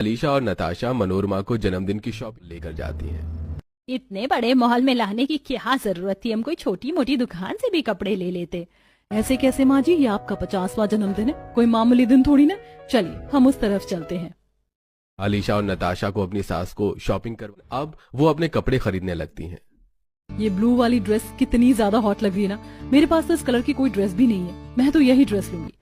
अलीशा और नताशा मनोरमा को जन्मदिन की शॉपिंग लेकर जाती हैं। इतने बड़े मॉल में लाने की क्या जरूरत थी, हम कोई छोटी मोटी दुकान से भी कपड़े ले लेते। ऐसे कैसे माँ जी, ये आपका 50वां जन्मदिन है, कोई मामूली दिन थोड़ी ना। चलिए हम उस तरफ चलते हैं। अलीशा और नताशा को अपनी सास को शॉपिंग कर अब वो अपने कपड़े खरीदने लगती हैं। ये ब्लू वाली ड्रेस कितनी ज्यादा हॉट लग रही है ना। मेरे पास तो इस कलर की कोई ड्रेस भी नहीं है, मैं तो यही ड्रेस लूंगी।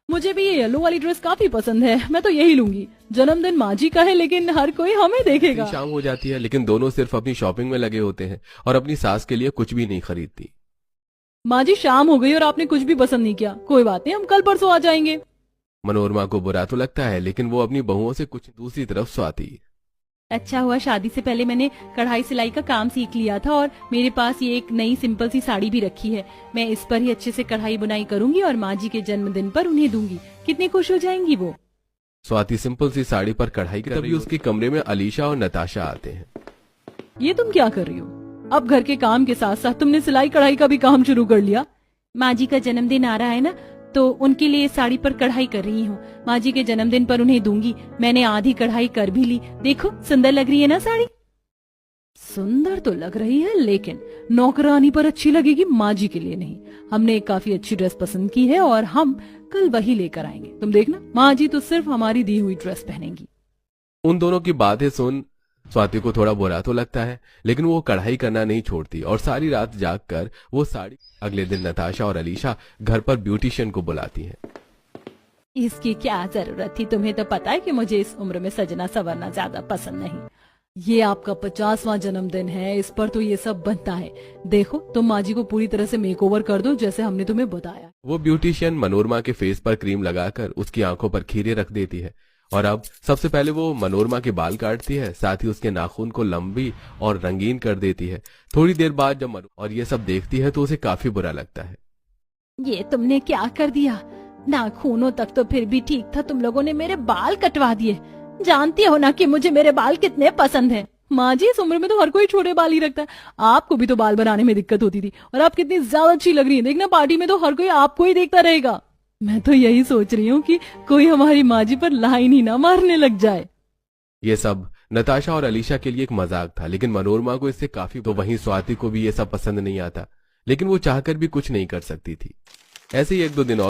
मुझे भी ये येलो वाली ड्रेस काफी पसंद है, मैं तो यही लूंगी। जन्मदिन माँ जी का है लेकिन हर कोई हमें देखेगा। शाम हो जाती है लेकिन दोनों सिर्फ अपनी शॉपिंग में लगे होते हैं और अपनी सास के लिए कुछ भी नहीं खरीदती। माँ जी शाम हो गई और आपने कुछ भी पसंद नहीं किया। कोई बात नहीं, हम कल परसों आ जाएंगे। मनोरमा को बुरा तो लगता है लेकिन वो अपनी बहुओं से कुछ दूसरी तरफ स्वाति। अच्छा हुआ शादी से पहले मैंने कढ़ाई सिलाई का काम सीख लिया था और मेरे पास ये एक नई सिंपल सी साड़ी भी रखी है। मैं इस पर ही अच्छे से कढ़ाई बुनाई करूंगी और माँ जी के जन्मदिन पर उन्हें दूंगी। कितनी खुश हो जाएंगी वो। स्वाति सिंपल सी साड़ी पर कढ़ाई कर तभी उसके कमरे में अलीशा और नताशा आते हैं। ये तुम क्या कर रही हो? अब घर के काम के साथ साथ तुमने सिलाई कढ़ाई का भी काम शुरू कर लिया। माँ जी का जन्मदिन आ रहा है ना, तो उनके लिए साड़ी पर कढ़ाई कर रही हूँ। माँ जी के जन्मदिन पर उन्हें दूंगी। मैंने आधी कढ़ाई कर भी ली। देखो सुंदर लग रही है ना साड़ी। सुंदर तो लग रही है लेकिन नौकरानी पर अच्छी लगेगी, माँ जी के लिए नहीं। हमने एक काफी अच्छी ड्रेस पसंद की है और हम कल वही लेकर आएंगे। तुम देखना, माँ जी तो सिर्फ हमारी दी हुई ड्रेस पहनेंगी। उन दोनों की बातें सुन स्वाति को थोड़ा बुरा तो लगता है लेकिन वो कढ़ाई करना नहीं छोड़ती और सारी रात जागकर वो साड़ी। अगले दिन नताशा और अलीशा घर पर ब्यूटिशियन को बुलाती हैं। इसकी क्या जरूरत थी, तुम्हें तो पता है कि मुझे इस उम्र में सजना संवरना ज्यादा पसंद नहीं। ये आपका 50वां जन्मदिन है, इस पर तो ये सब बनता है। देखो तुम माँ जी को पूरी तरह से मेकओवर कर दो जैसे हमने तुम्हें बताया। वो ब्यूटिशियन मनोरमा के फेस पर क्रीम लगाकर उसकी आंखों पर खीरे रख देती है और अब सबसे पहले वो मनोरमा के बाल काटती है, साथ ही उसके नाखून को लंबी और रंगीन कर देती है। थोड़ी देर बाद जब और ये सब देखती है तो उसे काफी बुरा लगता है। ये तुमने क्या कर दिया? नाखूनों तक तो फिर भी ठीक था, तुम लोगों ने मेरे बाल कटवा दिए। जानती हो ना कि मुझे मेरे बाल कितने पसंद हैं। माँ जी इस उम्र में तो हर कोई छोटे बाल ही रखता है। आपको भी तो बाल बनाने में दिक्कत होती थी और आप कितनी ज्यादा अच्छी लग रही है। देखना पार्टी में तो हर कोई आपको ही देखता रहेगा। मैं तो यही सोच रही हूँ कि कोई हमारी माँ जी पर लाइन ही ना मारने लग जाए। ये सब नताशा और अलीशा के लिए एक मजाक था लेकिन मनोरमा को इससे काफी तो वहीं स्वाति को भी ये सब पसंद नहीं आता लेकिन वो चाहकर भी कुछ नहीं कर सकती थी। ऐसे ही एक दो दिन और